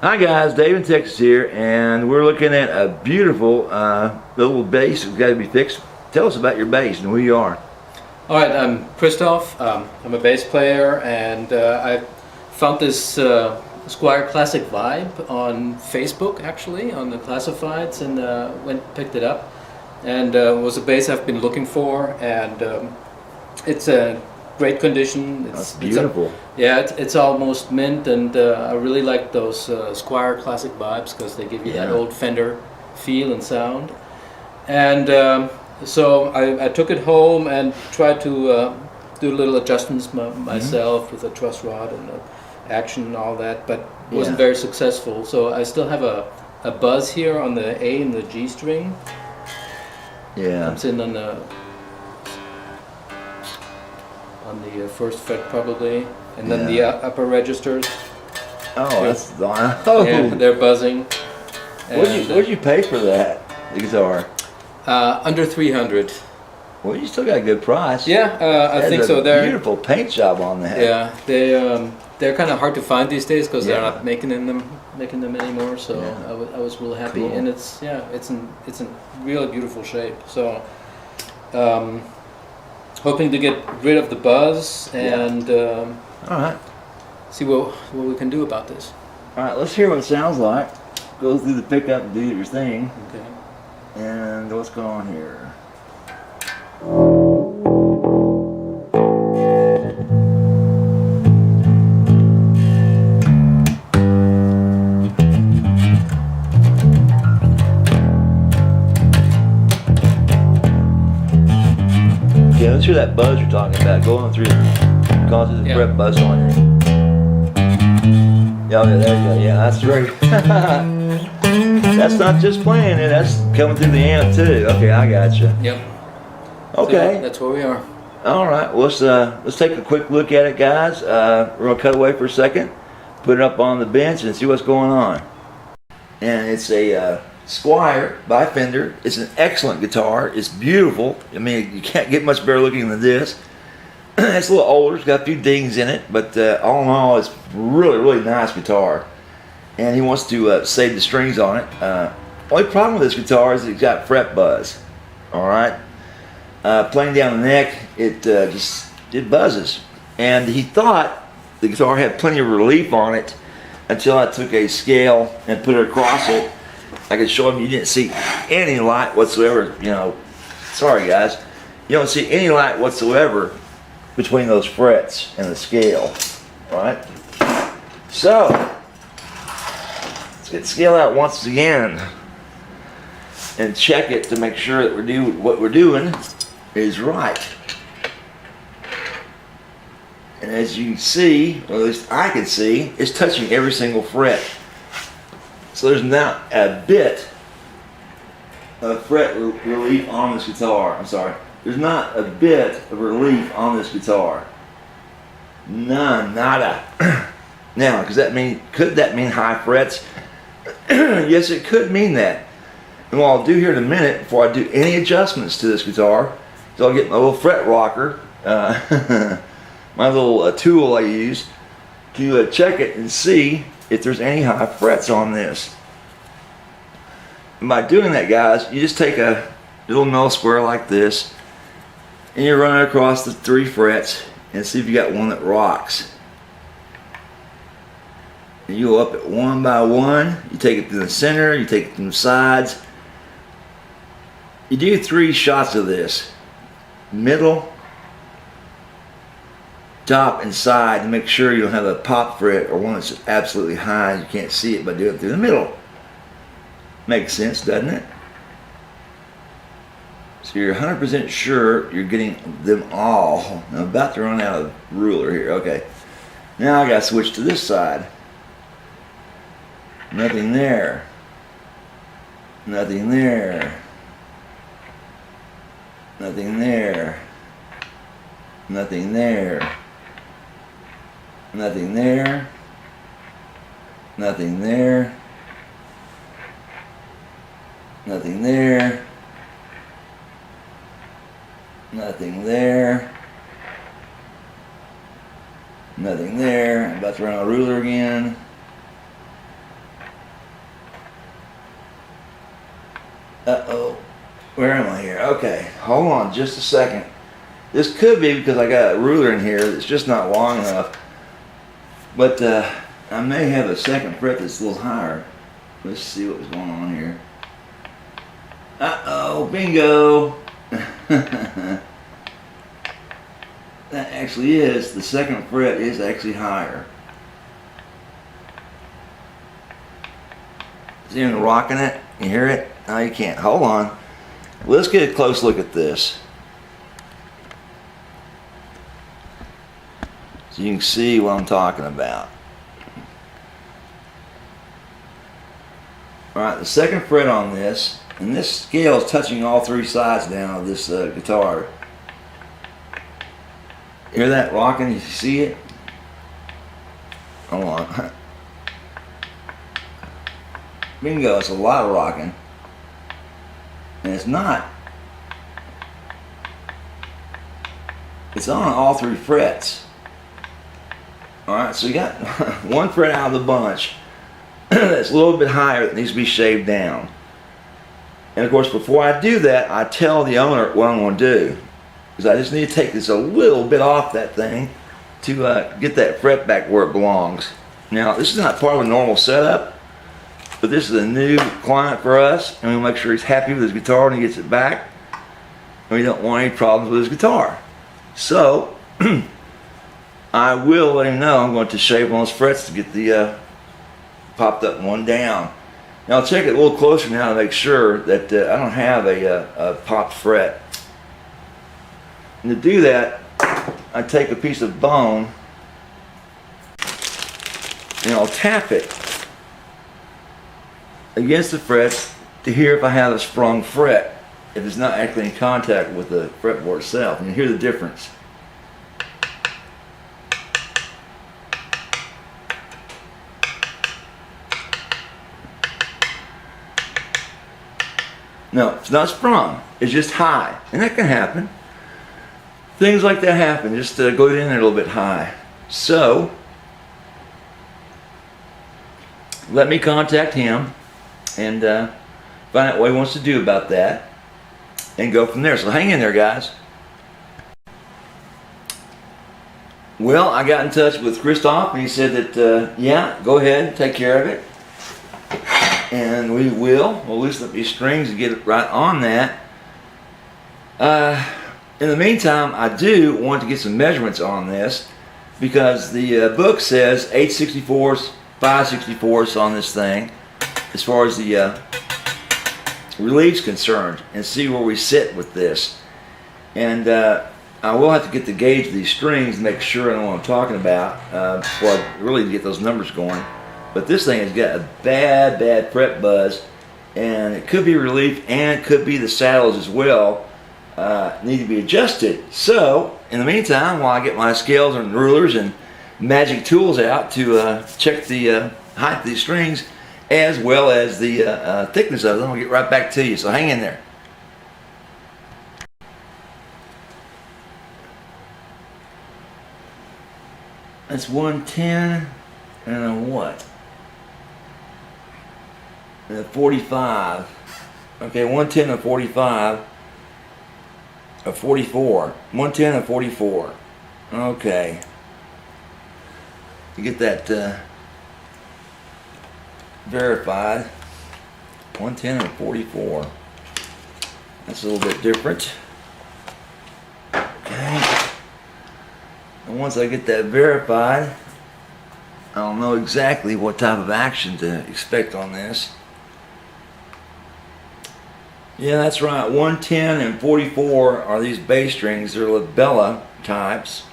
Hi guys, Dave in Texas here, and we're looking at a beautiful little bass that's got to be fixed. Tell us about your bass and who you are. All right, I'm Christoph. I'm a bass player, and I found this Squire Classic Vibe on Facebook, actually, on the classifieds, and went and picked it up. And it was a bass I've been looking for, and it's a great condition. That's beautiful. It's almost mint, and I really like those Squire Classic Vibes because they give you that old Fender feel and sound. And so I took it home and tried to do little adjustments myself with a truss rod and action and all that, but wasn't very successful. So I still have a buzz here on the A and the G string. Comes in on the first fret probably, and then the upper registers. Oh, that's they're buzzing. What'd you pay for that, the guitar? Under 300. Well, you still got a good price. Yeah, I think so. They're beautiful paint job on that. Yeah, they're kind of hard to find these days because they're not making them anymore. So I was real happy, and it's in really beautiful shape. So hoping to get rid of the buzz and all right, see what we can do about this. All right, let's hear what it sounds like. Go through the pickup and do your thing. Okay. And what's going on here? Yeah, let's hear that buzz you're talking about. Going through, causes the fret buzz on you. Yeah, there you go. Yeah, that's great. That's not just playing it, that's coming through the amp too. Okay, I got you. Yep. Okay. So that's where we are. All right, well, let's take a quick look at it, guys. We're gonna cut away for a second, put it up on the bench, and see what's going on. And it's a Squire by Fender. It's an excellent guitar. It's beautiful. I mean, you can't get much better looking than this. It's a little older. It's got a few dings in it, but all in all, it's really nice guitar. And he wants to save the strings on it. Only problem with this guitar is it's got fret buzz. All right, playing down the neck, it buzzes. And he thought the guitar had plenty of relief on it until I took a scale and put it across it. I could show him you didn't see any light whatsoever. You know, sorry guys, you don't see any light whatsoever between those frets and the scale. All right, so let's get the scale out once again and check it to make sure that what we're doing is right. And as you can see, or at least I can see, it's touching every single fret. So there's not a bit of fret relief on this guitar. I'm sorry. There's not a bit of relief on this guitar. None, nada. Now, could that mean high frets? Yes, it could mean that. And what I'll do here in a minute, before I do any adjustments to this guitar, is I'll get my little fret rocker, my little tool I use, to check it and see if there's any high frets on this. And by doing that, guys, you just take a little metal square like this, and you run it across the 3 frets and see if you got one that rocks. And you go up it one by one. You take it to the center, you take it to the sides. You do 3 shots of this: middle, top, and side, to make sure you don't have a pop fret or one that's absolutely high and you can't see it, but do it through the middle. Makes sense, doesn't it? So you're 100% sure you're getting them all. I'm about to run out of ruler here. Okay, now I got to switch to this side. Nothing there. Nothing there. Nothing there. Nothing there. Nothing there. Nothing there. Nothing there. Nothing there. Nothing there. I'm about to run a ruler again. Uh-oh. Where am I here? Okay, hold on just a second. This could be because I got a ruler in here that's just not long enough. But I may have a second fret that's a little higher. Let's see what's going on here. Uh-oh, bingo! That actually is, the second fret is actually higher. Is anyone rocking it? You hear it? No, you can't. Hold on. Let's get a close look at this. So you can see what I'm talking about. Alright, the second fret on this, and this scale is touching all three sides now of this guitar. Hear that rocking? You see it? Hold on. Bingo, it's a lot of rocking. And it's not. It's on all three frets. Alright, so you got one fret out of the bunch that's a little bit higher that needs to be shaved down. And of course, before I do that, I tell the owner what I'm going to do. Because I just need to take this a little bit off that thing to get that fret back where it belongs. Now, this is not part of a normal setup, but this is a new client for us, and we'll make sure he's happy with his guitar when he gets it back. And we don't want any problems with his guitar. So, I will let him know I'm going to shave on those frets to get the popped up one down. Now I'll check it a little closer now to make sure that I don't have a popped fret. And to do that, I take a piece of bone and I'll tap it against the frets to hear if I have a sprung fret, if it's not actually in contact with the fretboard itself. And you hear the difference. No, it's not sprung. It's just high. And that can happen. Things like that happen. Just go in there a little bit high. So, let me contact him and find out what he wants to do about that and go from there. So hang in there, guys. Well, I got in touch with Christoph and he said that, yeah, go ahead and take care of it. And we will. We'll loosen up these strings and get it right on that. In the meantime, I do want to get some measurements on this because the book says 8/64, 5/64 on this thing as far as the relief's concerned, and see where we sit with this. And I will have to get the gauge of these strings and make sure I know what I'm talking about before I really get those numbers going. But this thing has got a bad fret buzz, and it could be relief and it could be the saddles as well. Need to be adjusted. So in the meantime, while I get my scales and rulers and magic tools out to check the height of these strings as well as the thickness of them, I'll get right back to you. So hang in there. That's 110 and a what? And a 45. Okay, 110 and 45. A 44. 110 and 44. Okay. You get that verified. 110 and 44. That's a little bit different. Okay. And once I get that verified, I'll know exactly what type of action to expect on this. Yeah, that's right. 110 and 44 are these bass strings. They're labella types,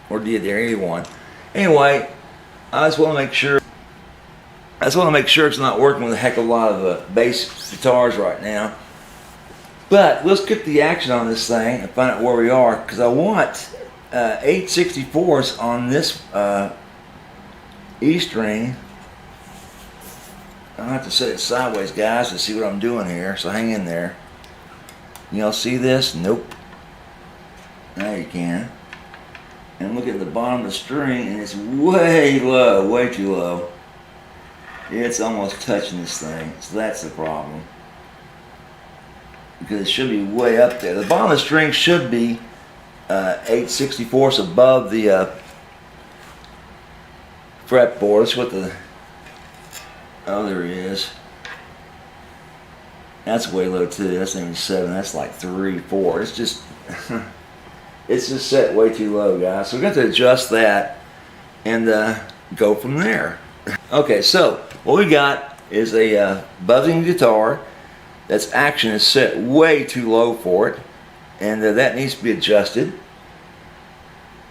or they're either one. Anyway, I just want to make sure. I just want to make sure it's not working with a heck of a lot of bass guitars right now. But let's get the action on this thing and find out where we are, because I want 8/64 on this E string. I'll have to set it sideways, guys, to see what I'm doing here, so hang in there. Y'all see this? Nope. Now you can. And look at the bottom of the string, and it's way low, way too low. It's almost touching this thing, so that's the problem. because it should be way up there. The bottom of the string should be 8/64 above the fretboard. That's what the, oh, there he is. That's way low too. That's not even 7. That's like 3, 4. It's just it's just set way too low, guys. So we're going to adjust that and go from there. Okay, so what we got is a buzzing guitar that's action is set way too low for it, and that needs to be adjusted.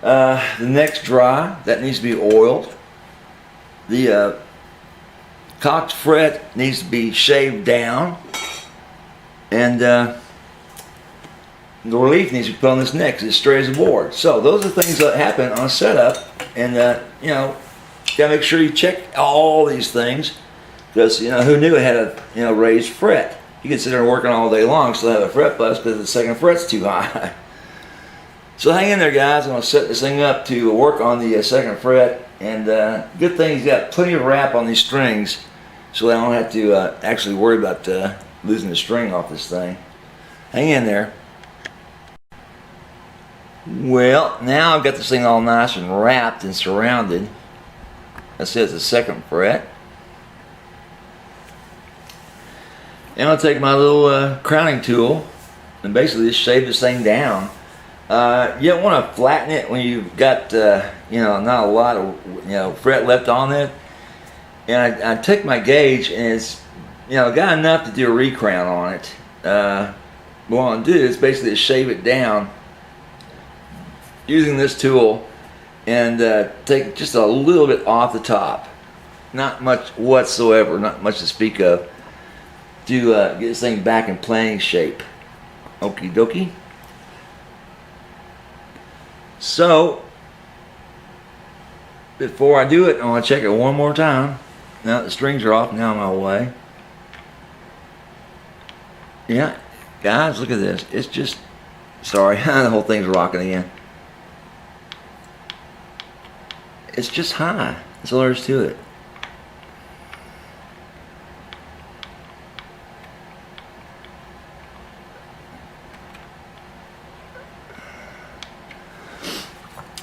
The neck's dry, that needs to be oiled. The cocked fret needs to be shaved down, and the relief needs to be put on this neck because it's straight as a board. So those are things that happen on a setup, and you know, gotta make sure you check all these things, because you know, who knew it had a raised fret. You could sit there working all day long, still have a fret bust because the second fret's too high. So hang in there, guys. I'm gonna set this thing up to work on the second fret, and good thing he's got plenty of wrap on these strings, so I don't have to actually worry about losing the string off this thing. Hang in there. Well, now I've got this thing all nice and wrapped and surrounded. That says the second fret. And I'll take my little crowning tool and basically just shave this thing down. You don't want to flatten it when you've got not a lot of fret left on it. And I take my gauge, and it's got enough to do a recrown on it. What I'm gonna do is basically shave it down using this tool, and take just a little bit off the top, not much whatsoever, not much to speak of, to get this thing back in playing shape. Okie dokie. So before I do it, I want to check it one more time. Now the strings are off, now my way. Yeah, guys, look at this. It's just, sorry, the whole thing's rocking again. It's just high. That's all there is to it.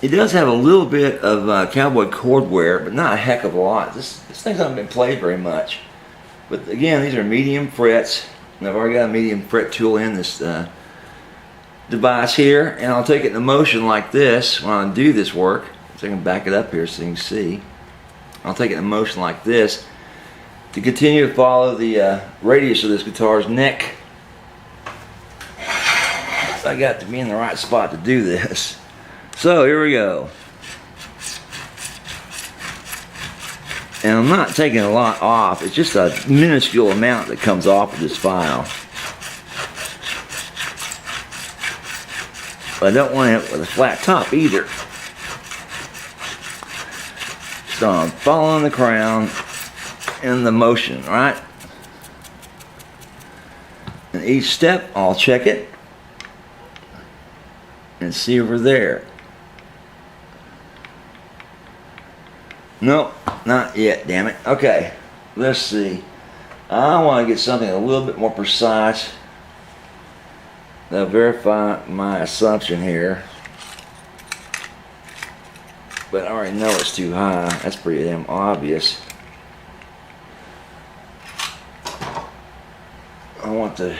It does have a little bit of cowboy chord wear, but not a heck of a lot. This thing's not been played very much. But again, these are medium frets, and I've already got a medium fret tool in this device here, and I'll take it in motion like this when I do this work. So I can back it up here so you can see. I'll take it in motion like this to continue to follow the radius of this guitar's neck. So I got to be in the right spot to do this. So here we go. And I'm not taking a lot off. It's just a minuscule amount that comes off of this file. But I don't want it with a flat top either. So I'm following the crown in the motion, right? And each step, I'll check it and see if we're there. Nope, not yet, damn it. Okay, let's see. I want to get something a little bit more precise. I'll verify my assumption here. But I already know it's too high. That's pretty damn obvious. I want to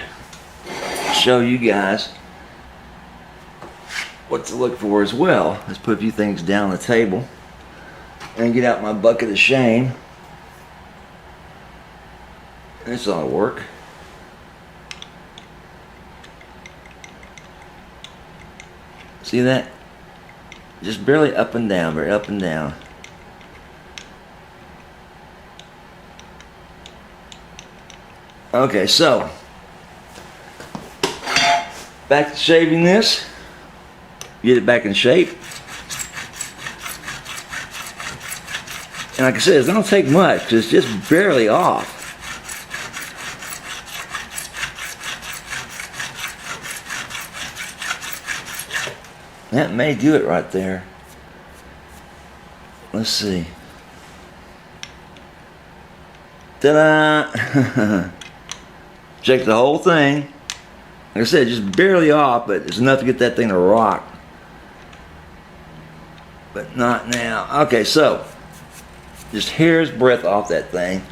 show you guys what to look for as well. Let's put a few things down the table and get out my bucket of shame. This ought to work. See that? Just barely up and down, very up and down. Okay, so back to shaving this. Get it back in shape. And like I said, it don't take much because it's just barely off. That may do it right there. Let's see. Ta-da! Check the whole thing. Like I said, just barely off, but it's enough to get that thing to rock. But not now. Okay, so just hair's breadth off that thing.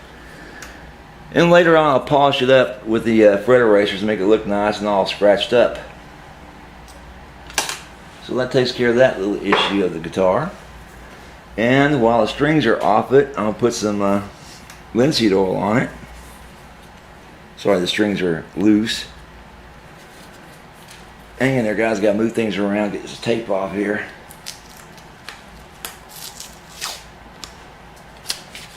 And later on, I'll polish it up with the fret erasers to make it look nice and all scratched up. So that takes care of that little issue of the guitar. And while the strings are off it, I'm going to put some linseed oil on it. Sorry, the strings are loose. Hang in there, guys. Got to move things around, get this tape off here.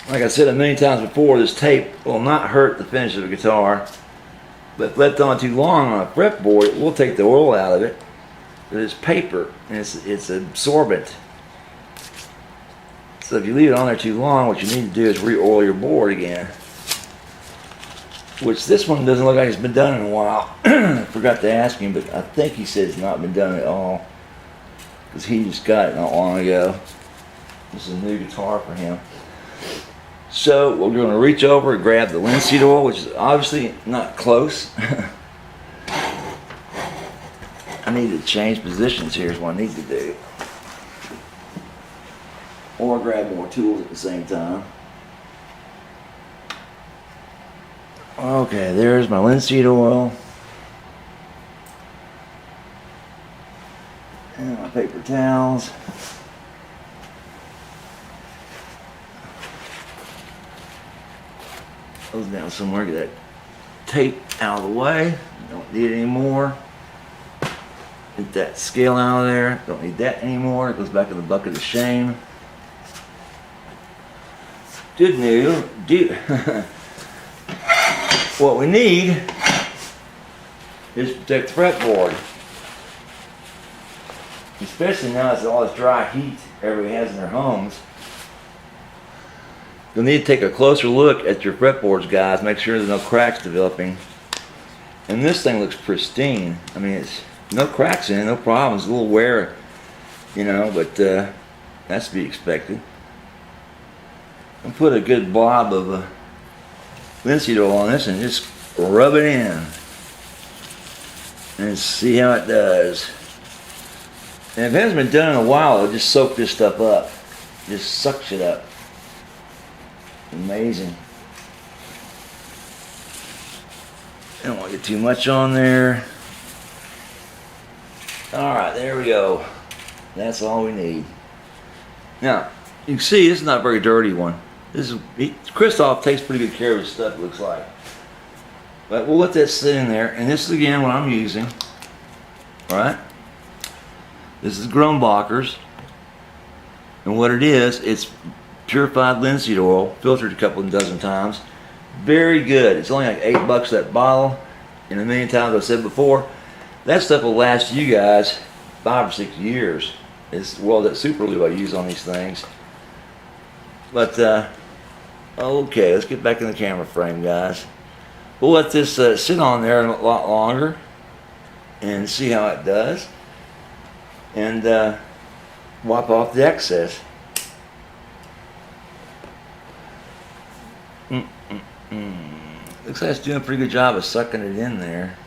Like I said a million times before, this tape will not hurt the finish of the guitar. But if left on too long on a fretboard, it will take the oil out of it. But it's paper, and it's absorbent. So if you leave it on there too long, what you need to do is re-oil your board again. Which this one doesn't look like it's been done in a while. Forgot to ask him, but I think he said it's not been done at all. Because he just got it not long ago. This is a new guitar for him. So we're going to reach over and grab the linseed oil, which is obviously not close. I need to change positions here is what I need to do. Or grab more tools at the same time. Okay, there's my linseed oil. And my paper towels. Those down somewhere, get that tape out of the way. Don't need it anymore. Get that scale out of there. Don't need that anymore. It goes back in the bucket of shame. Good news. What we need is to protect the fretboard. Especially now it's all this dry heat everybody has in their homes. You'll need to take a closer look at your fretboards, guys. Make sure there's no cracks developing. And this thing looks pristine. I mean, it's no cracks in it, no problems. A little wear, you know, but that's to be expected. I'll put a good blob of linseed oil on this and just rub it in. And see how it does. And if it hasn't been done in a while, it'll just soak this stuff up. Just sucks it up. Amazing. I don't want to get too much on there. Alright, there we go. That's all we need. Now, you can see this is not a very dirty one. This is Christoph takes pretty good care of his stuff, it looks like. But we'll let that sit in there. And this is again what I'm using. Alright? This is Grumbacher's. And what it is, it's purified linseed oil, filtered a couple of dozen times. Very good. It's only like $8 that bottle. And a million times I've said before, that stuff will last you guys 5 or 6 years. It's well that super glue I use on these things. But okay, let's get back in the camera frame, guys. We'll let this sit on there a lot longer and see how it does. And wipe off the excess. Looks like it's doing a pretty good job of sucking it in there.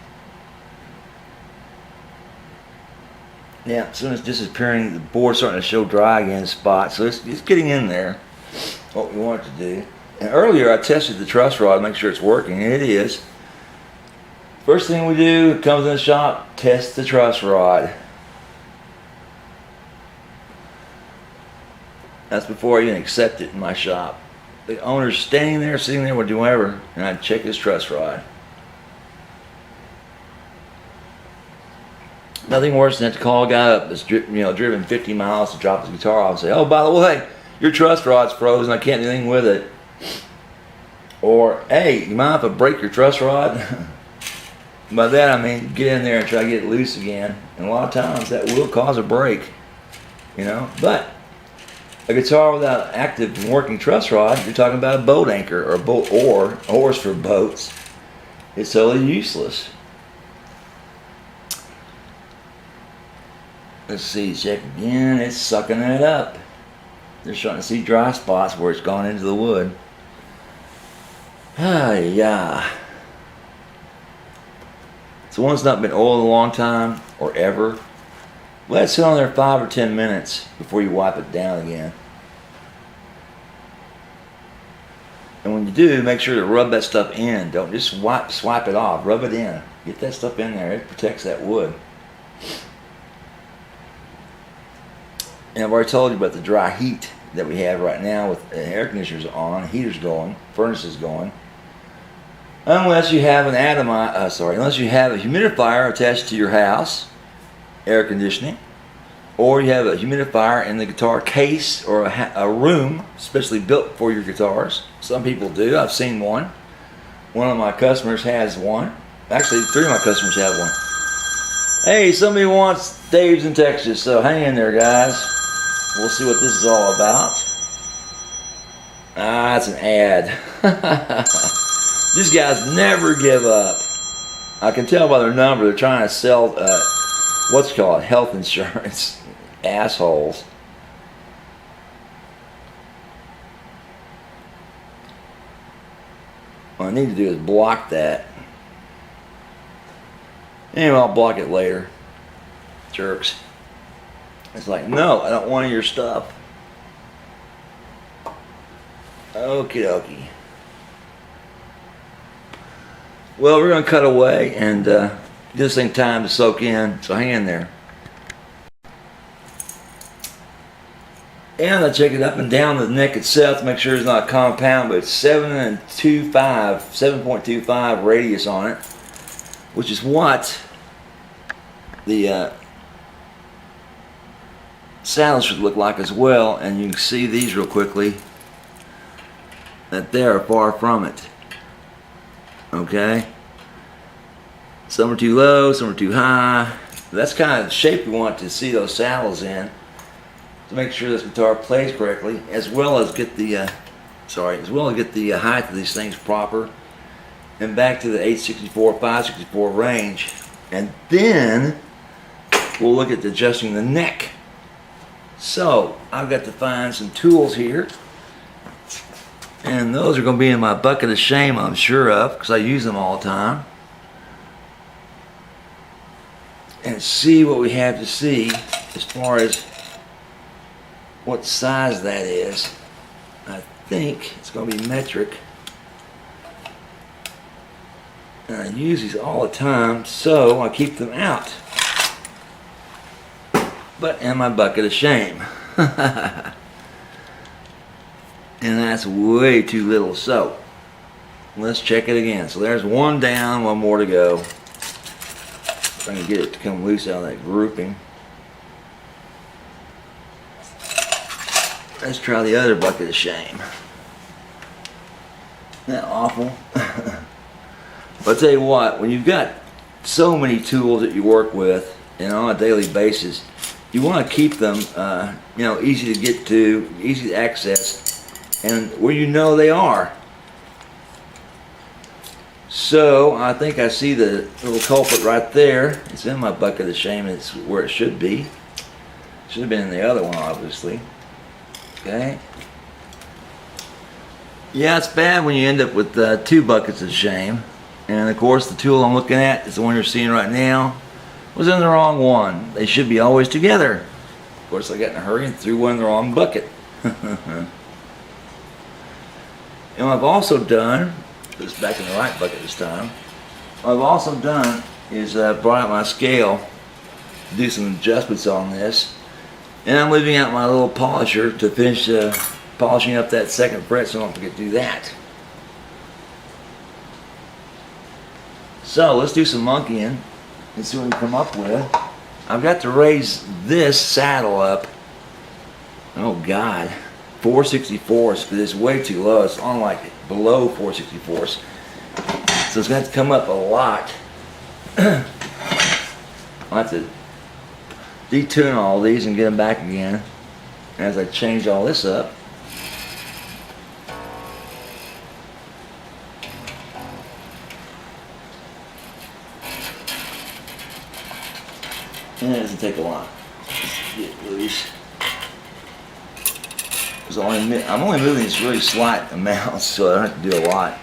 Yeah, as soon as it's disappearing, the board's starting to show dry again spots. So it's getting in there. What we want it to do. And earlier I tested the truss rod to make sure it's working, and it is. First thing we do, it comes in the shop, test the truss rod. That's before I even accept it in my shop. The owner's standing there, sitting there, or doing whatever, and I check his truss rod. Nothing worse than to call a guy up that's driven 50 miles to drop his guitar off and say, "Oh, by the way, your truss rod's frozen. I can't do anything with it." Or, "Hey, you mind if I break your truss rod?" By that I mean get in there and try to get it loose again. And a lot of times that will cause a break, But a guitar without an active and working truss rod, you're talking about a boat anchor or a boat oar, oars for boats. It's totally useless. Let's see, check again. It's sucking it up. They're starting to see dry spots where it's gone into the wood. Ah, yeah. So one's not been oiled in a long time or ever, let it sit on there 5 or 10 minutes before you wipe it down again. And when you do, make sure to rub that stuff in. Don't just swipe it off. Rub it in. Get that stuff in there. It protects that wood. And I've already told you about the dry heat that we have right now with air conditioners on, heaters going, furnaces going. Unless you have unless you have a humidifier attached to your house, air conditioning, or you have a humidifier in the guitar case or a room specially built for your guitars. Some people do. I've seen one. One of my customers has one. Actually, 3 of my customers have one. Hey, somebody wants Dave's in Texas, so hang in there, guys. We'll see what this is all about. Ah, it's an ad. These guys never give up. I can tell by their number they're trying to sell what's called health insurance. Assholes. What I need to do is block that. Anyway, I'll block it later. Jerks. It's like, no, I don't want your stuff. Okie dokie. Well, we're going to cut away and give this thing time to soak in, so hang in there. And I check it up and down the neck itself to make sure it's not a compound, but it's 7.25 radius on it, which is what the saddle should look like as well. And you can see these real quickly that they are far from it. Okay, some are too low, some are too high. That's kind of the shape we want to see those saddles in, to make sure this guitar plays correctly, as well as get the height of these things proper, and back to the 864, 564 range. And then we'll look at adjusting the neck. So I've got to find some tools here, and those are going to be in my bucket of shame, I'm sure of, because I use them all the time. And see what we have to see as far as what size that is. I think it's going to be metric. And I use these all the time, so I keep them out. But in my bucket of shame. And that's way too little. So let's check it again. So there's one down, one more to go. If I can get it to come loose out of that grouping. Let's try the other bucket of shame. Isn't that awful? But I'll tell you what, when you've got so many tools that you work with and on a daily basis, you want to keep them easy to get to, easy to access, and where you know they are. So I think I see the little culprit right there. It's in my bucket of shame. It's where it should be. Should have been in the other one, obviously. Okay. Yeah, it's bad when you end up with 2 buckets of shame. And of course, the tool I'm looking at is the one you're seeing right now. Was in the wrong one. They should be always together. Of course, I got in a hurry and threw one in the wrong bucket. And what I've also done, put this back in the right bucket this time. What I've also done is brought out my scale to do some adjustments on this. And I'm leaving out my little polisher to finish polishing up that second fret, so I don't forget to do that. So let's do some monkeying and see what we come up with. I've got to raise this saddle up. Oh God, 4/64s, because it's way too low. It's on like below 4/64s. So it's going to have to come up a lot. I'll have to detune all these and get them back again as I change all this up. And it doesn't take a lot. Just get loose. I'm only moving this really slight amount, so I don't have to do a lot.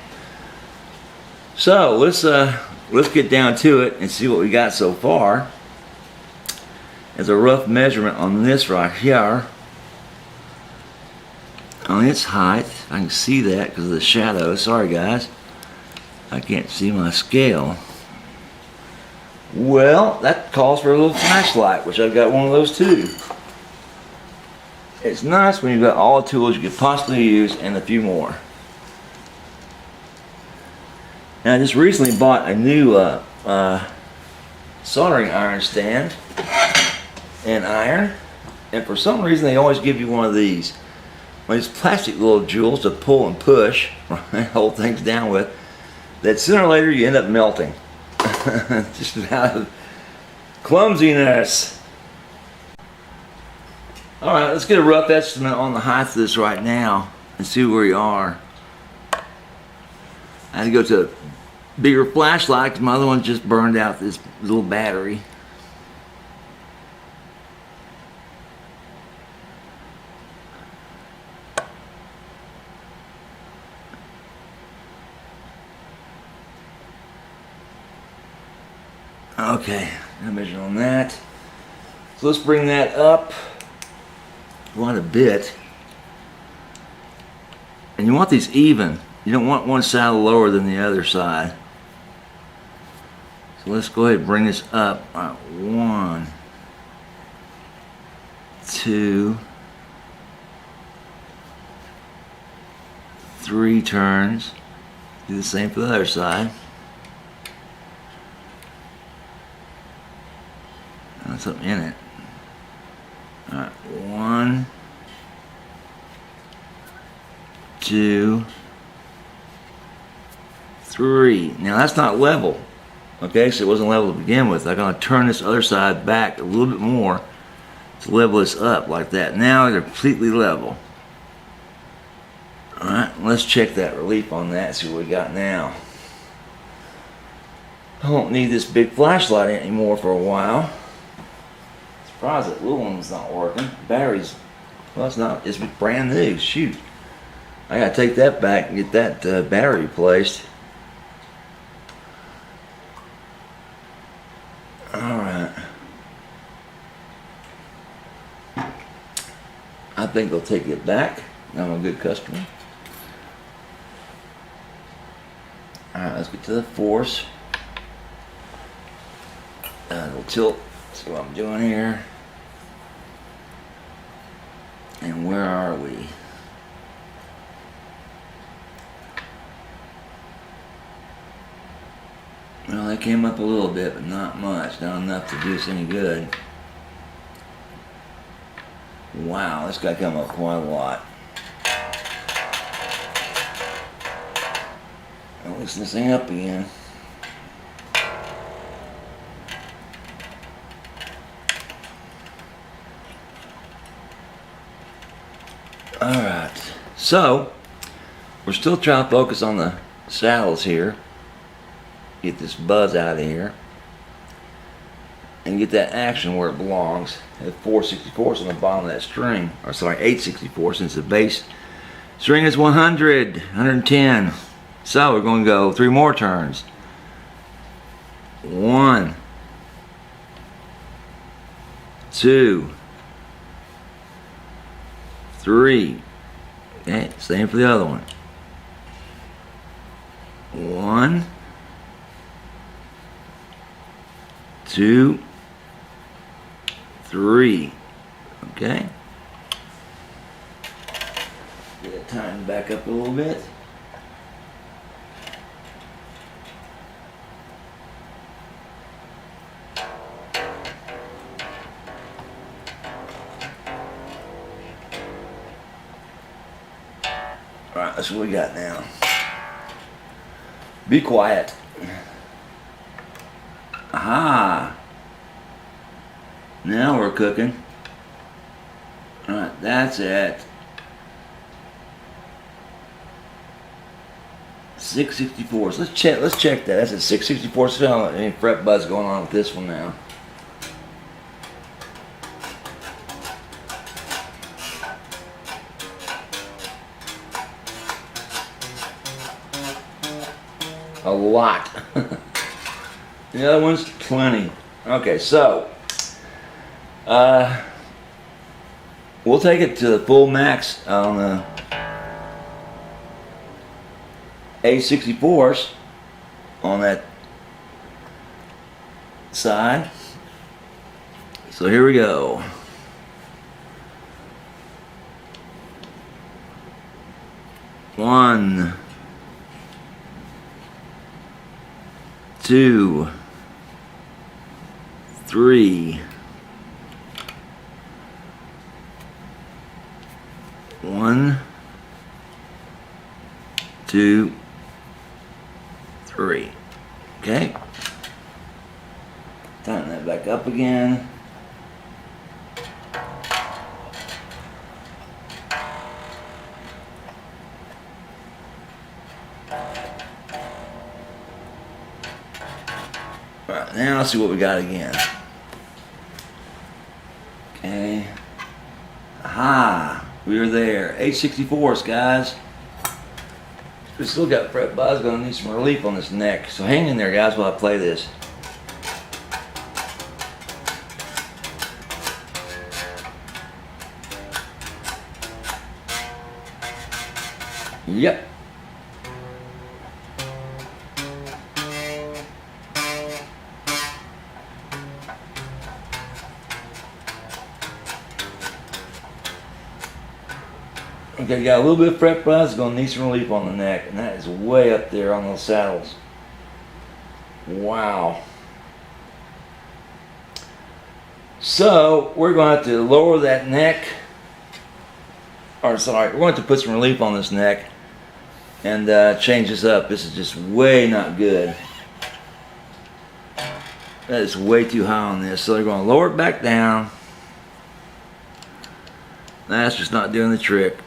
So let's get down to it and see what we got so far. As a rough measurement on this right here, on its height, I can see that because of the shadow. Sorry guys, I can't see my scale. Well, that calls for a little flashlight, which I've got one of those too. It's nice when you've got all the tools you could possibly use and a few more. And I just recently bought a new soldering iron stand and iron, and for some reason they always give you one of these. Well, these plastic little jewels to pull and push, hold things down with, that sooner or later you end up melting. Just out of clumsiness. Alright, let's get a rough estimate on the height of this right now and see where you are. I had to go to a bigger flashlight because my other one just burned out this little battery. Okay, no measure on that. So let's bring that up quite a bit. And you want these even. You don't want one side lower than the other side. So let's go ahead and bring this up. All right, 1, 2, 3 turns. Do the same for the other side. That's something in it. All right, 1, 2, 3. Now that's not level. Okay, so it wasn't level to begin with. I'm gonna turn this other side back a little bit more to level this up like that. Now they're completely level. All right, let's check that relief on that. See what we got now. I won't need this big flashlight anymore for a while. Surprised that little one's not working. Batteries, well, it's brand new. Shoot, I gotta take that back and get that battery replaced. All right, I think they'll take it back. I'm a good customer. All right, let's get to the force. It'll tilt. See what I'm doing here. And where are we? Well, that came up a little bit, but not much. Not enough to do us any good. Wow, this got come up quite a lot. I'll loosen this thing up again. Alright, so we're still trying to focus on the saddles here. Get this buzz out of here. And get that action where it belongs. At 4/64 on the bottom of that string. Or sorry, 8/64 since the base string is 100, 110. So we're going to go 3 more turns. 1, 2, 3. Okay, same for the other one. 1, 2, 3. Okay. Get it tightened back up a little bit. Alright, that's what we got now. Be quiet. Aha! Now we're cooking. Alright, that's at 6/64. So let's check that. That's at 6/64. So any fret buzz going on with this one now. lot. The other one's plenty. Okay, so we'll take it to the full max on the A64s on that side. So here we go. One, two, three. One, two, three. Okay. Tighten that back up again. Alright, now let's see what we got again. Okay. Aha! We are there. A64s, guys. We still got fret buzz. Gonna need some relief on this neck. So hang in there, guys, while I play this. Yep. Okay, got a little bit of fret buzz, gonna need some relief on the neck, and that is way up there on those saddles. Wow. So we're going to have to lower that neck, or sorry, we're going to have to put some relief on this neck and change this up. This is just way not good. That is way too high on this, so they're going to lower it back down. That's just not doing the trick.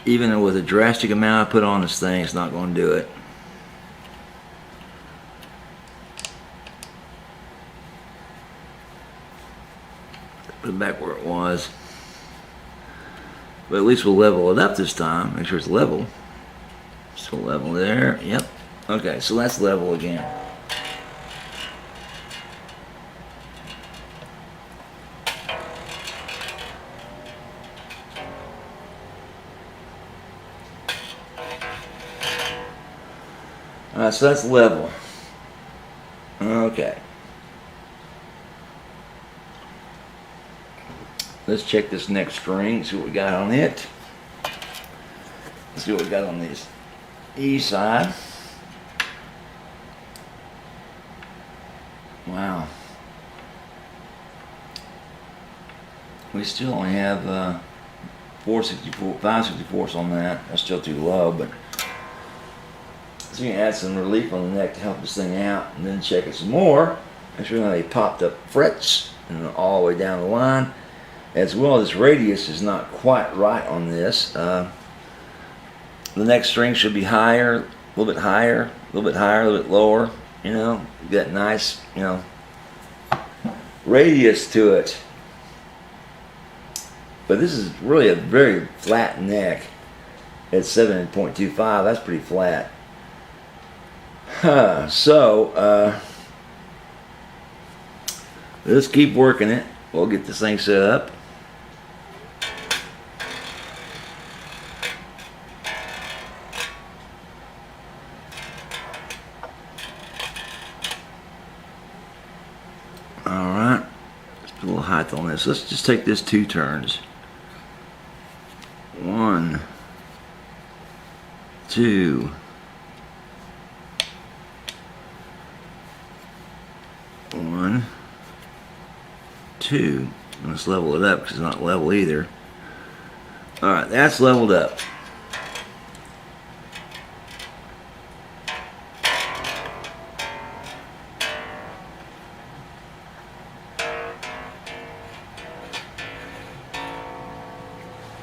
Even with a drastic amount I put on this thing, it's not going to do it. Put it back where it was. But at least we'll level it up this time. Make sure it's level. Still level there. Yep. Okay, so that's level again. Alright, so that's level. Okay. Let's check this next string, see what we got on it. Let's see what we got on this E side. Wow. We still only have 5/64 on that. That's still too low, but so you can add some relief on the neck to help this thing out, and then check it some more. Make sure that they popped up frets and all the way down the line. As well, this radius is not quite right on this. The next string should be higher, a little bit higher, a little bit higher, a little bit lower. You know, you got nice, you know, radius to it. But this is really a very flat neck at 7.25. That's pretty flat. So let's keep working it. We'll get this thing set up. Alright, let's put a little height on this. Let's just take this 2 turns. 1, 2, 1, 2. Let's level it up because it's not level either. Alright, that's leveled up.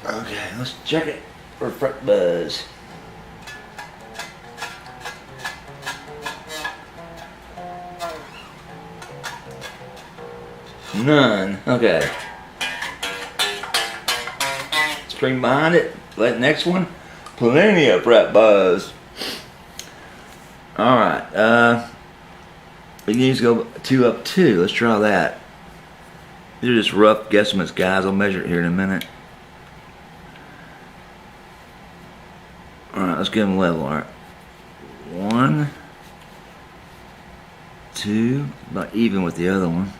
Okay, let's check it for fret buzz. None. Okay. String behind it. That next one, plenty of fret buzz. All right. We need to go 2 up 2. Let's try that. These are just rough guesstimates, guys. I'll measure it here in a minute. All right, let's get them level. All right. 1, 2, about even with the other one.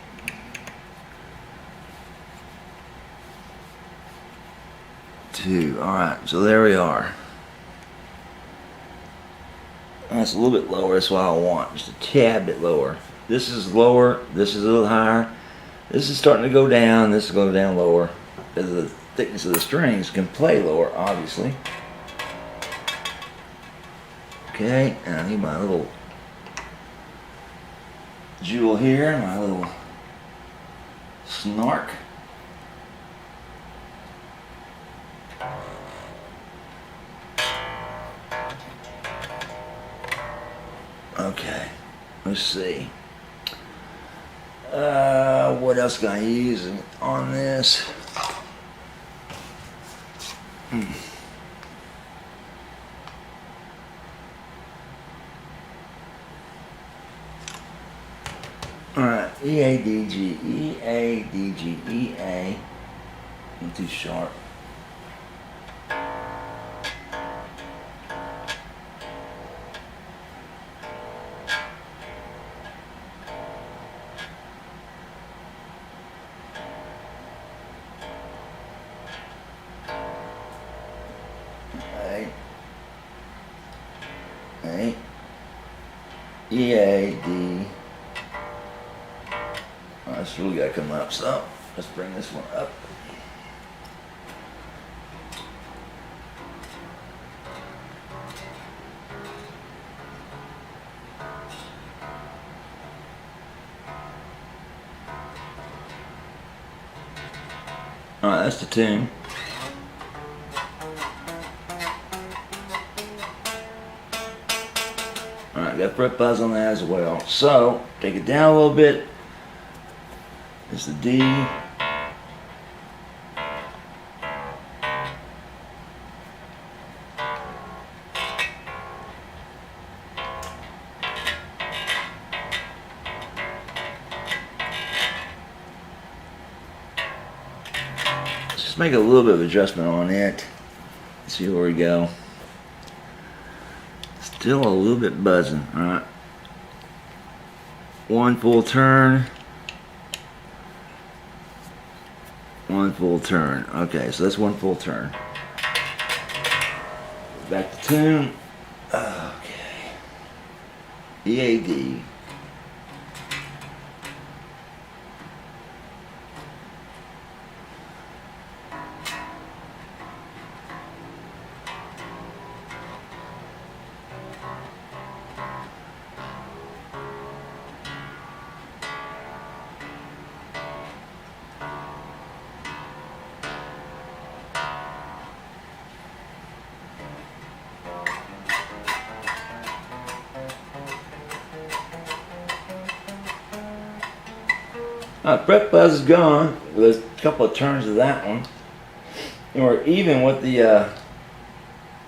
2. All right, so there we are. That's a little bit lower. That's what I want. Just a tad bit lower. This is lower. This is a little higher. This is starting to go down. This is going down lower. Because the thickness of the strings can play lower, obviously. Okay, and I need my little jewel here, my little snark. Okay, let's see. What else can I use on this? Alright, E-A-D-G, E-A-D-G, E-A. I'm too sharp. A, E-A-D. That's really got to come up, so let's bring this one up. Alright, that's the tune. Alright, got fret buzz on that as well. So, take it down a little bit. It's the D. Let's just make a little bit of adjustment on it. Let's see where we go. Still a little bit buzzing. Alright. 1 full turn. 1 full turn. Okay, so that's 1 full turn. Back to tune. Okay. EAD. Fret buzz is gone with a couple of turns of that one. And we're even with the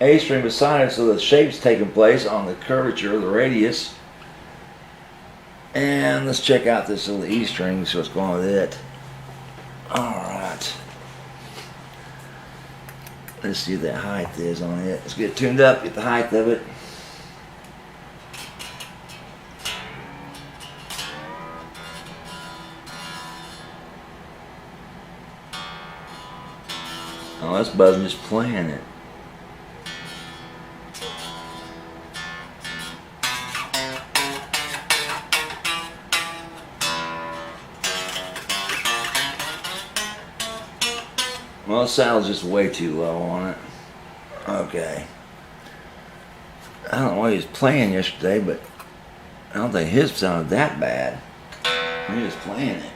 A string beside it, so the shape's taking place on the curvature, the radius. And let's check out this little E string, see what's going on with it. Alright. Let's see what that height is on it. Let's get it tuned up, get the height of it. Oh, that's buzzing just playing it. Well, the sound's just way too low on it. Okay. I don't know what he was playing yesterday, but I don't think his sounded that bad. He was playing it.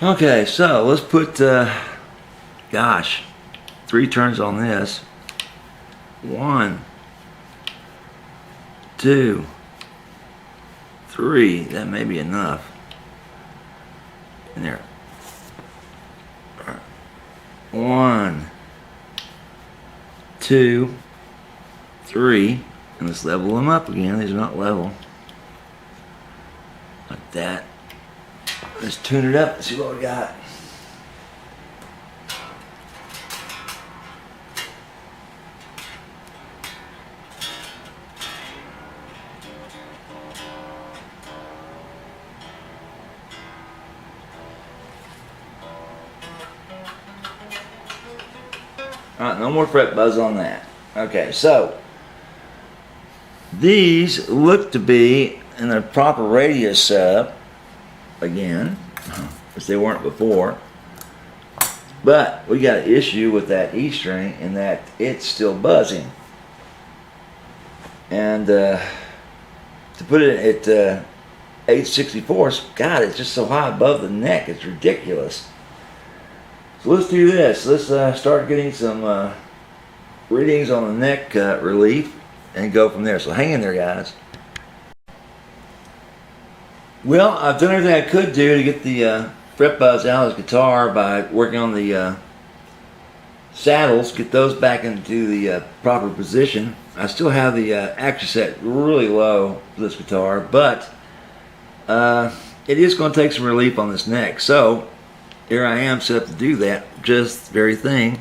Okay, so let's put, gosh, 3 turns on this. 1, 2, 3. That may be enough. In there. 1, 2, 3, and let's level them up again. These are not level. Like that. Let's tune it up and see what we got. Alright, no more fret buzz on that. Okay, so these look to be in the proper radius setup again, as they weren't before. But we got an issue with that E string in that it's still buzzing. And to put it at 8/64, God, it's just so high above the neck, it's ridiculous. So let's do this. Let's start getting some readings on the neck relief and go from there. So hang in there, guys. Well, I've done everything I could do to get the fret buzz out of this guitar by working on the saddles, get those back into the proper position. I still have the action set really low for this guitar, but it is going to take some relief on this neck. So here I am set up to do that, just the very thing.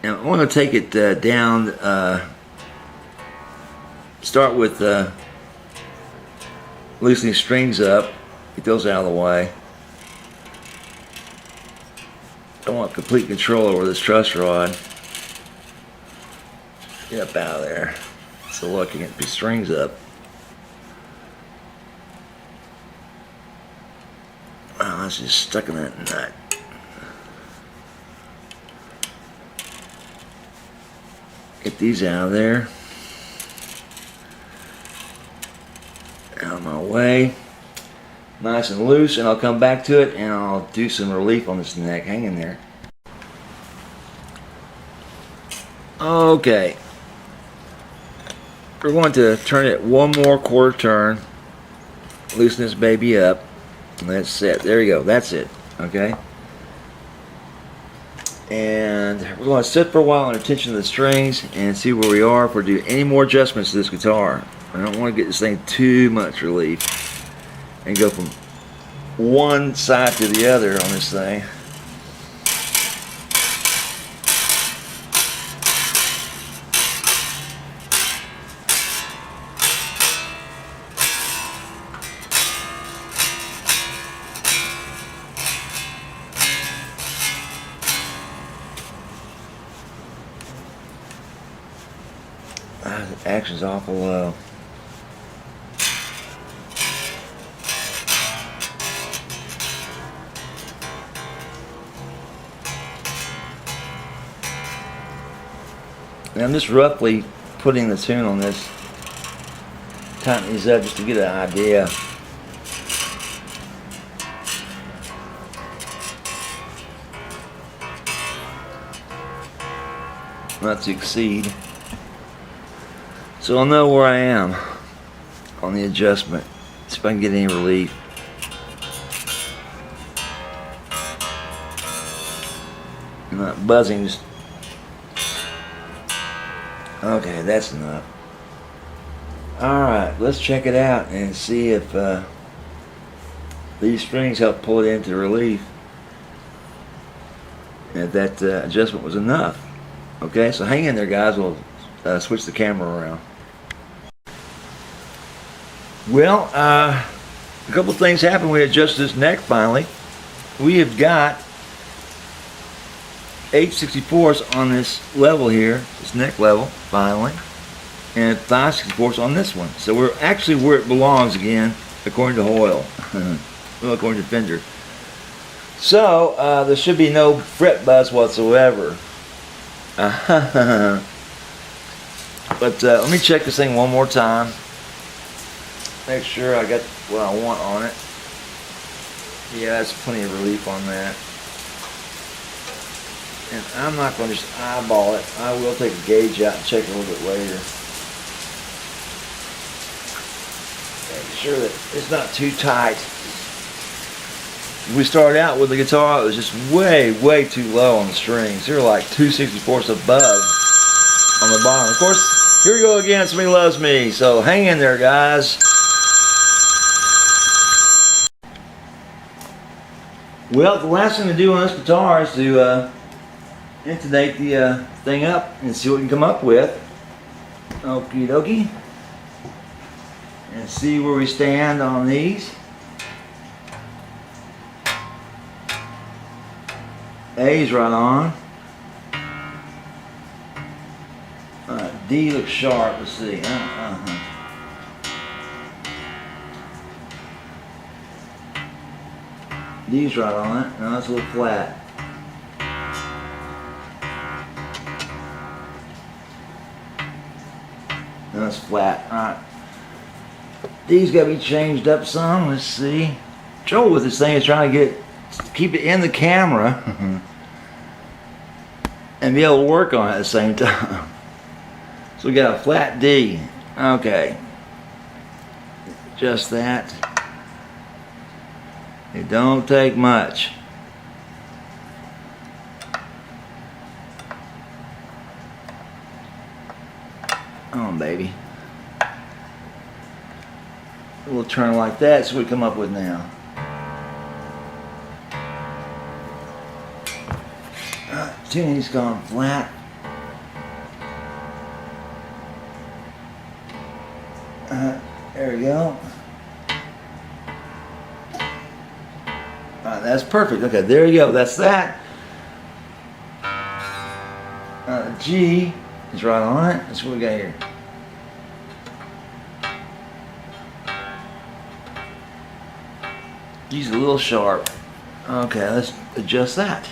And I'm going to take it down, start with loosening strings up, get those out of the way. I want complete control over this truss rod. Get up out of there. So look, you get the strings up. Wow, that's just stuck in that nut. Get these out of there. Out of my way. Nice and loose, and I'll come back to it and I'll do some relief on this neck. Hang in there. Okay. We're going to turn it one more quarter turn. Loosen this baby up. That's it. There you go. That's it. Okay. And we're going to sit for a while on attention to the strings and see where we are if we're doing any more adjustments to this guitar. I don't want to get this thing too much relief and go from one side to the other on this thing. The action's awful low. And I'm just roughly putting the tune on this, tightening these up just to get an idea. Not to exceed. So I'll know where I am on the adjustment. See if I can get any relief. I'm not buzzing, just okay, that's enough. Alright, let's check it out and see if these strings help pull it into relief. And if that adjustment was enough. Okay, so hang in there, guys. We'll switch the camera around. Well, a couple things happened. We adjusted this neck finally. We have got 8/64 on this level here, this neck level, finally, and 5/64 on this one. So we're actually where it belongs again, according to Hoyle, well, according to Fender. So there should be no fret buzz whatsoever. But let me check this thing one more time. Make sure I got what I want on it. Yeah, that's plenty of relief on that. And I'm not going to just eyeball it. I will take a gauge out and check it a little bit later. Make sure that it's not too tight. We started out with the guitar, it was just way too low on the strings. They were like 2/64 above on the bottom. Of course, here we go again, Somebody Loves Me. So hang in there, guys. Well, the last thing to do on this guitar is to intonate the thing up and see what we can come up with. Okie dokie. And see where we stand on these. A's right on. D looks sharp. Let's see. D's right on it. No, that's a little flat. No, that's flat. Alright. D's got to be changed up some. Let's see. Trouble with this thing is trying to keep it in the camera and be able to work on it at the same time. So we got a flat D. Okay. Just that. It don't take much. Come on, baby. A little turn like that. That's what we come up with now. Tune's gone flat. There we go. That's perfect. Okay, there you go. That's that. G is right on it. That's what we got here. G's a little sharp. Okay, let's adjust that.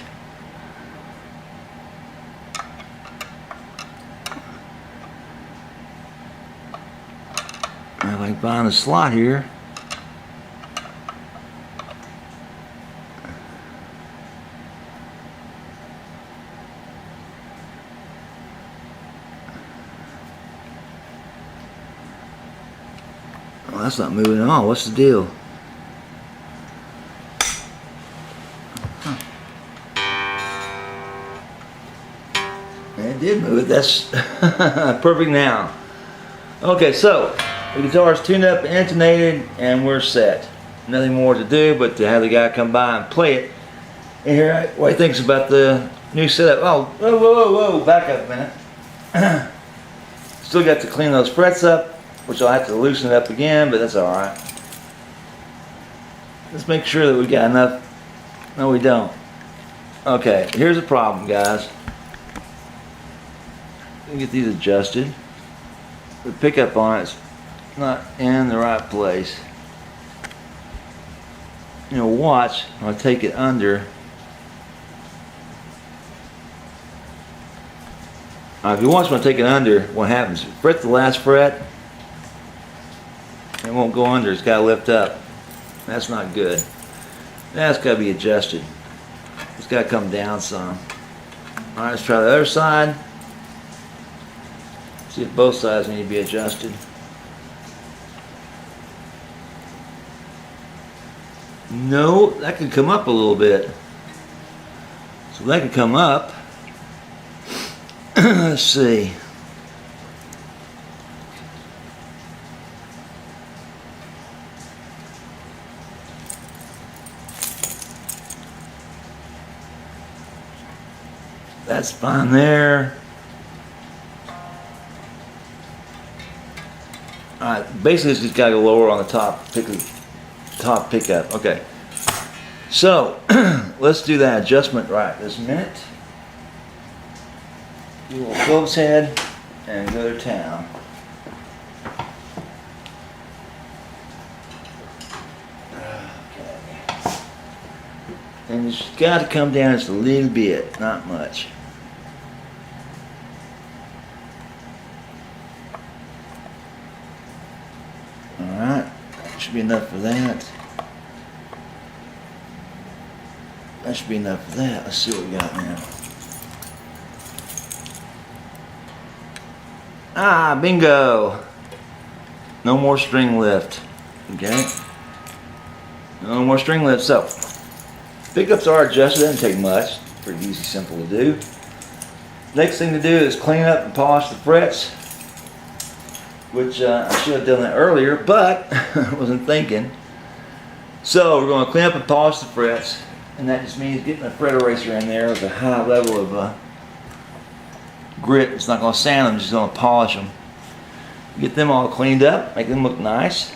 I like buying a slot here. Oh, that's not moving at all. What's the deal? It did move. That's perfect now. Okay, so the guitar's tuned up and intonated, and we're set. Nothing more to do but to have the guy come by and play it and hear what he thinks about the new setup. Oh, whoa, back up a minute. Still got to clean those frets up, which I'll have to loosen it up again, but that's alright. Let's make sure that we got enough. No, we don't. Okay, here's the problem, guys. Let me get these adjusted. The pickup on it's not in the right place. You know, watch. I'll take it under. If you watch when I take it under, what happens? Fret the last fret. It won't go under. It's got to lift up. That's not good. That's got to be adjusted. It's got to come down some. All right, let's try the other side. See if both sides need to be adjusted. No, that could come up a little bit. So that could come up. Let's see. That's fine there. Alright, basically it's just got to go lower on the top pickup. Okay. So, let's do that adjustment right this minute. Do a little Phillips head and go to town. Okay. And it's got to come down just a little bit, not much. Alright, should be enough for that. That should be enough for that. Let's see what we got now. Ah, bingo! No more string lift. Okay? No more string lift. So, Pickups are adjusted, doesn't take much. Pretty easy, simple to do. Next thing to do is clean up and polish the frets, which I should have done that earlier, but I wasn't thinking. So we're going to clean up and polish the frets, and that just means getting a fret eraser in there with a high level of grit. It's not going to sand them, just going to polish them. Get them all cleaned up, make them look nice.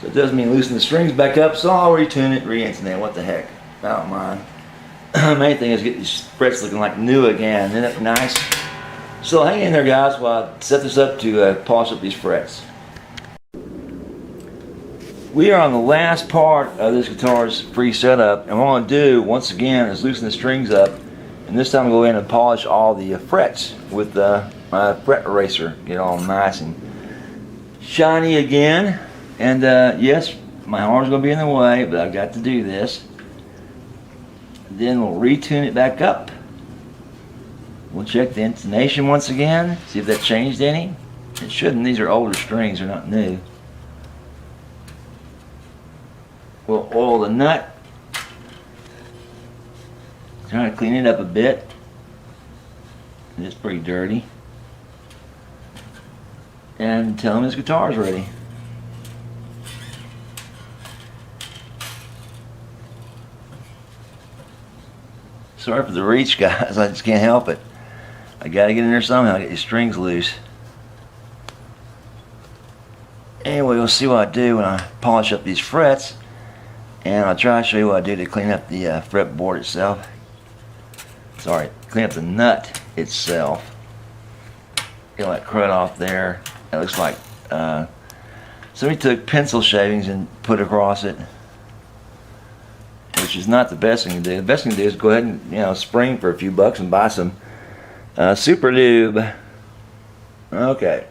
So it doesn't mean loosen the strings back up, so I'll retune it, re-intonate, what the heck, I don't mind. The main thing is get these frets looking like new again, isn't it nice? So hang in there guys while I set this up to polish up these frets. We are on the last part of this guitar's pre-setup, and what I'm going to do once again is loosen the strings up, and this time I'll go in and polish all the frets with my fret eraser, get all nice and shiny again. And yes, my arm's going to be in the way, but I've got to do this. Then we'll retune it back up. We'll check the intonation once again, see if that changed any. It shouldn't, these are older strings, they're not new. We'll oil the nut. Try to clean it up a bit. It's pretty dirty. And tell him his guitar's ready. Sorry for the reach, guys. I just can't help it. I gotta get in there somehow, get these strings loose. Anyway, we'll see what I do when I polish up these frets. And I'll try to show you what I do to clean up the fretboard itself. Sorry, clean up the nut itself. Get all that crud off there. It looks like somebody took pencil shavings and put across it, which is not the best thing to do. The best thing to do is go ahead and spring for a few bucks and buy some super lube. Okay.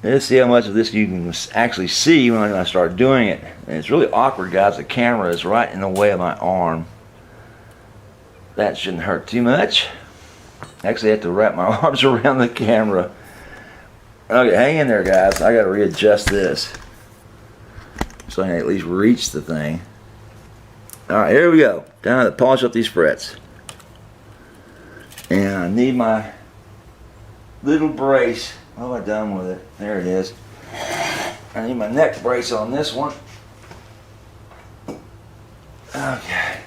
Let's see how much of this you can actually see when I start doing it. And it's really awkward, guys. The camera is right in the way of my arm. That shouldn't hurt too much. Actually, I have to wrap my arms around the camera. Okay, hang in there, guys. I got to readjust this so I can at least reach the thing. Alright, here we go. Time to polish up these frets. And I need my little brace. What have I done with it? There it is. I need my neck brace on this one. Okay.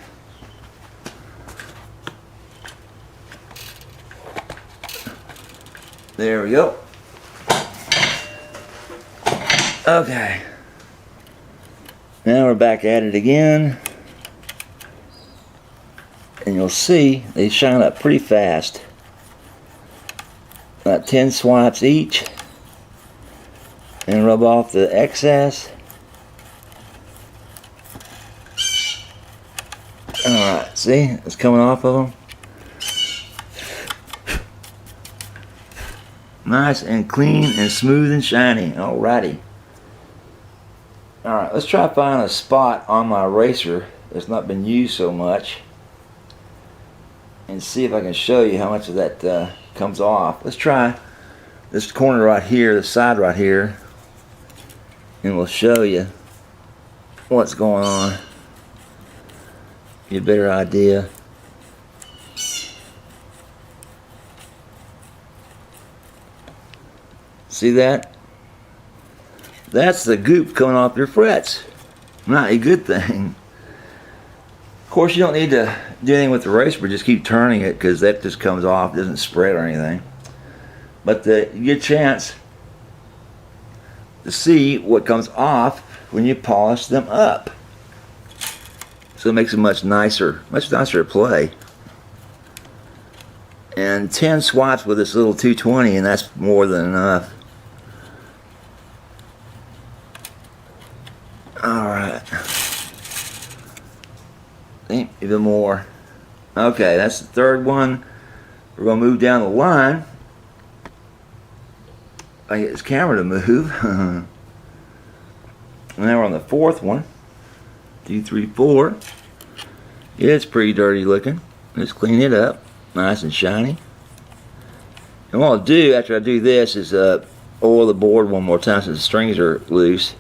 There we go. Okay. Now we're back at it again. And you'll see they shine up pretty fast. About 10 swipes each, and rub off the excess. Alright, see? It's coming off of them. Nice and clean and smooth and shiny. Alrighty. Alright, let's try to find a spot on my eraser that's not been used so much, and see if I can show you how much of that comes off. Let's try this corner right here, the side right here, and we'll show you what's going on. Get a better idea. See that? That's the goop coming off your frets. Not a good thing. Of course, you don't need to do anything with the eraser, but just keep turning it, because that just comes off, doesn't spread or anything. But you get a chance to see what comes off when you polish them up. So it makes it much nicer to play. And 10 swipes with this little 220, and that's more than enough. Alright. Even more. Okay, that's the third one. We're going to move down the line. I get this camera to move. And now we're on the fourth one. 2, 3, 4. Yeah, it's pretty dirty looking. Let's clean it up. Nice and shiny. And what I'll do after I do this is oil the board one more time since the strings are loose.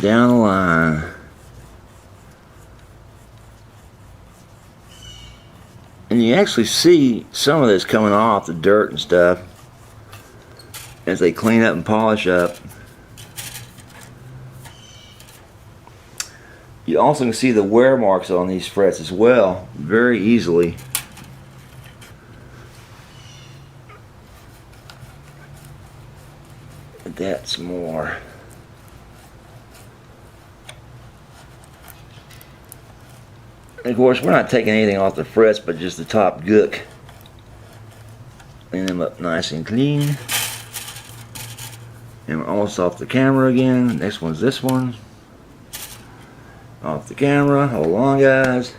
down the line. And you actually see some of this coming off, the dirt and stuff, as they clean up and polish up. You also can see the wear marks on these frets as well, very easily. That's more. And of course, we're not taking anything off the frets, but just the top gook. Clean them up nice and clean. And we're almost off the camera again. Next one's this one. Off the camera. Hold on, guys.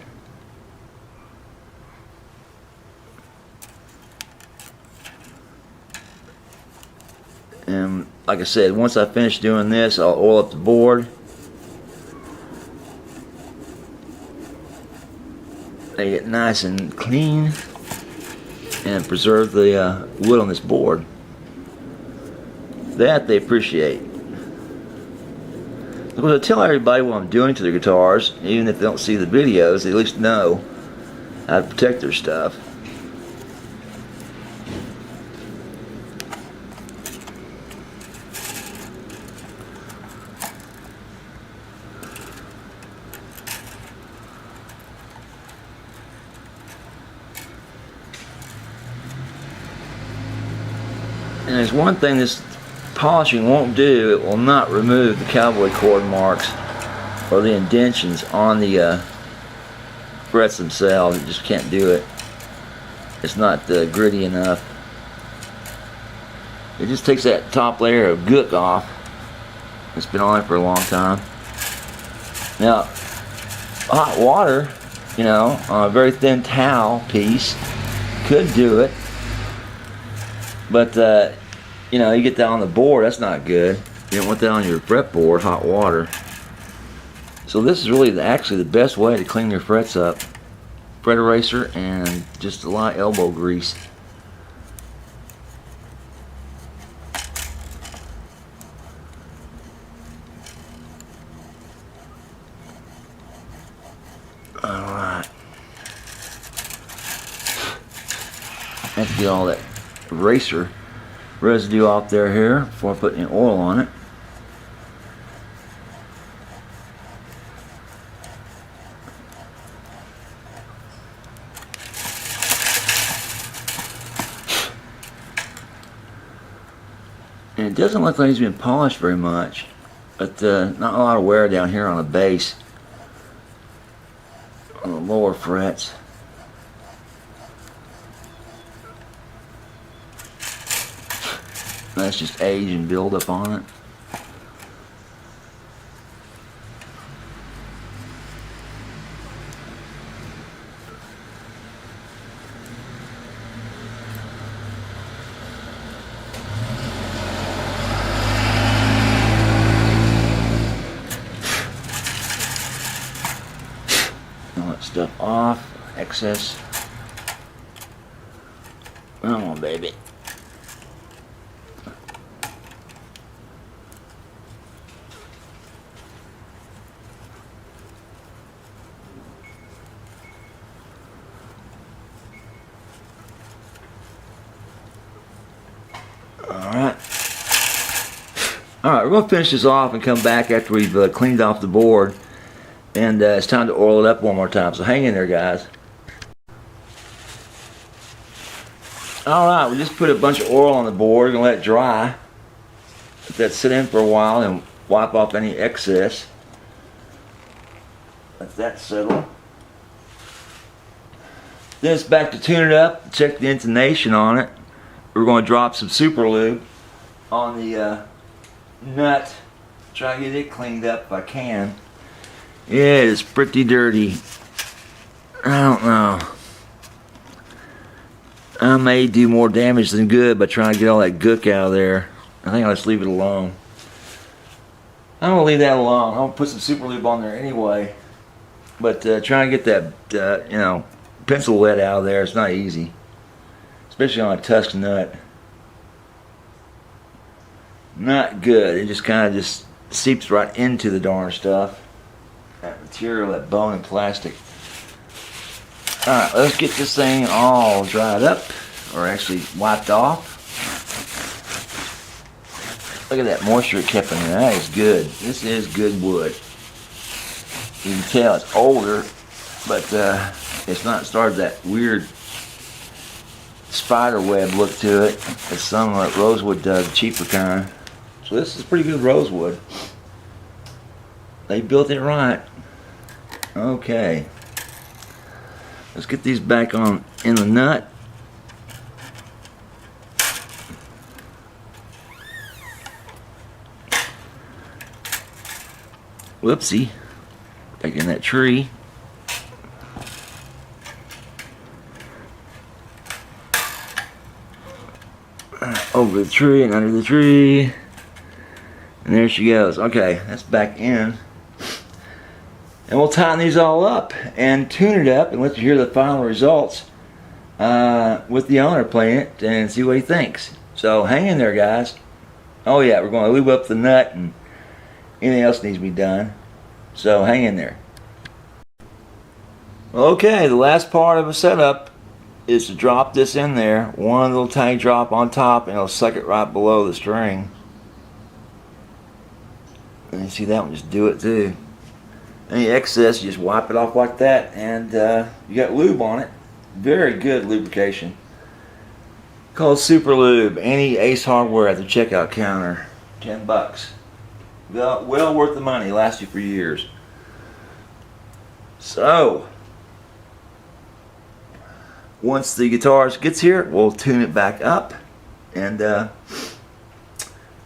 And like I said, once I finish doing this, I'll oil up the board. They get nice and clean and preserve the wood on this board. That they appreciate. Because I tell everybody what I'm doing to their guitars, even if they don't see the videos, they at least know how to protect their stuff. And there's one thing this polishing won't do. It will not remove the cowboy cord marks or the indentions on the frets themselves. It just can't do it. It's not gritty enough. It just takes that top layer of gook off. It's been on it for a long time. Now, hot water, you know, on a very thin towel piece could do it. But, you know, you get that on the board, that's not good. You don't want that on your fretboard, hot water. So this is really actually the best way to clean your frets up. Fret eraser and just a lot of elbow grease. Alright. Let's get all that eraser residue off there here before I put any oil on it. And it doesn't look like it's been polished very much, but not a lot of wear down here on the base, on the lower frets. That's just age and build up on it. All that stuff off, excess. Come on, baby. Alright, we're going to finish this off and come back after we've cleaned off the board. And it's time to oil it up one more time. So hang in there, guys. Alright, we just put a bunch of oil on the board. We're going to let it dry. Let that sit in for a while and wipe off any excess. Let that settle. Then it's back to tune it up. Check the intonation on it. We're going to drop some super lube on the nut. Try to get it cleaned up if I can. Yeah, it's pretty dirty. I don't know. I may do more damage than good by trying to get all that gook out of there. I think I'll just leave it alone. I'm going to leave that alone. I'm going to put some super lube on there anyway. But trying to get that, you know, pencil lead out of there, it's not easy. Especially on a tusk nut. Not good. It just kind of just seeps right into the darn stuff. That material, that bone and plastic. Alright, let's get this thing all dried up, or actually wiped off. Look at that moisture it kept in there. That is good. This is good wood. You can tell it's older, but it's not started that weird spider web look to it as some rosewood does, the cheaper kind. So this is pretty good rosewood. They built it right. Okay. Let's get these back on in the nut. Whoopsie. Back in that tree. Over the tree and under the tree. And there she goes. Okay, that's back in. And we'll tighten these all up and tune it up and let you hear the final results with the owner playing it and see what he thinks. So hang in there, guys. Oh yeah, we're going to lube up the nut and anything else needs to be done. So hang in there. Okay, the last part of a setup is to drop this in there. One little tiny drop on top and it'll suck it right below the string. And you see that one, just do it too. Any excess, you just wipe it off like that, and you got lube on it. Very good lubrication. Called Super Lube. Any Ace Hardware at the checkout counter. $10. Well worth the money. Lasts you for years. So, once the guitar gets here, we'll tune it back up and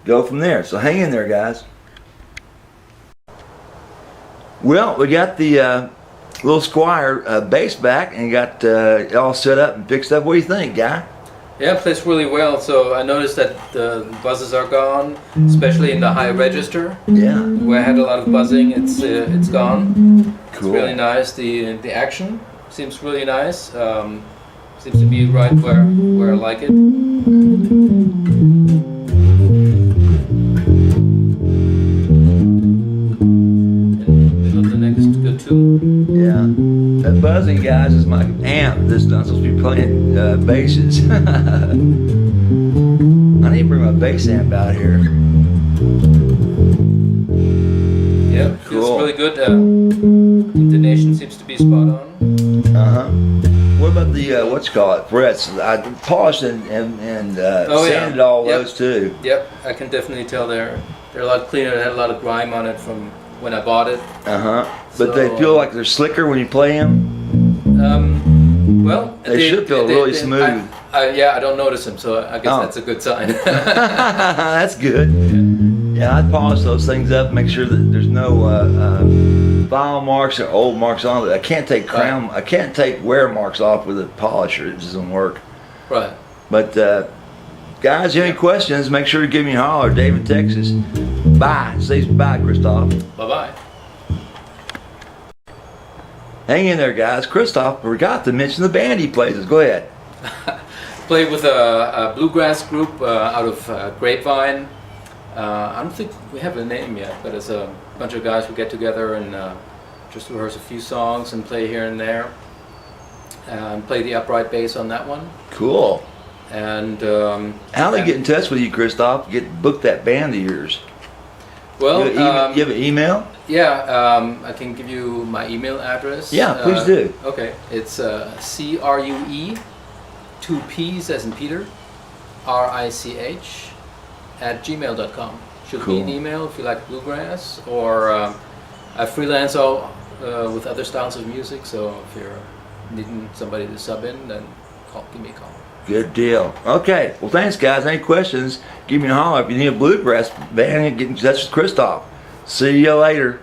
go from there. So hang in there, guys. Well, we got the little Squire bass back and got it all set up and fixed up. What do you think, Guy? Yeah, it plays really well. So I noticed that the buzzes are gone, especially in the high register. Yeah. Where I had a lot of buzzing, it's gone. Cool. It's really nice. The action seems really nice. Seems to be right where I like it. Yeah, that buzzing, guys, is my amp. This I'm supposed to be playing basses. I need to bring my bass amp out here. Yeah, Cool. feels really good. Intonation seems to be spot on. What about the what's it called, frets? I polished and sanded all those too. Yep, I can definitely tell they're a lot cleaner. They had a lot of grime on it from when I bought it. But they feel like they're slicker when you play them. Well, they should feel really smooth. Yeah, I don't notice them, so I guess that's a good sign. That's good. Yeah, I polish those things up, make sure that there's no file marks or old marks on it. I can't take I can't take wear marks off with a polisher. It just doesn't work. Right. But guys, you have any questions? Make sure to give me a holler. David, Texas. Bye. Say bye, Christoph. Bye bye. Hang in there, guys. Christoph forgot to mention the band he plays. Go ahead. Played with a bluegrass group out of Grapevine. I don't think we have a name yet, but it's a bunch of guys who get together and just rehearse a few songs and play here and there. And play the upright bass on that one. Cool. And how do they get in touch with you, Christoph? Book that band of yours. Well, you have an email? Yeah, I can give you my email address. Yeah, please do. Okay, it's CRUE, 2 P's as in Peter, RICH @gmail.com. Should be an email if you like bluegrass, or I freelance with other styles of music. So if you're needing somebody to sub in, then give me a call. Good deal. Okay. Well, thanks, guys. Any questions, give me a holler. If you need a bluegrass band, get in touch with Christoph. See you later.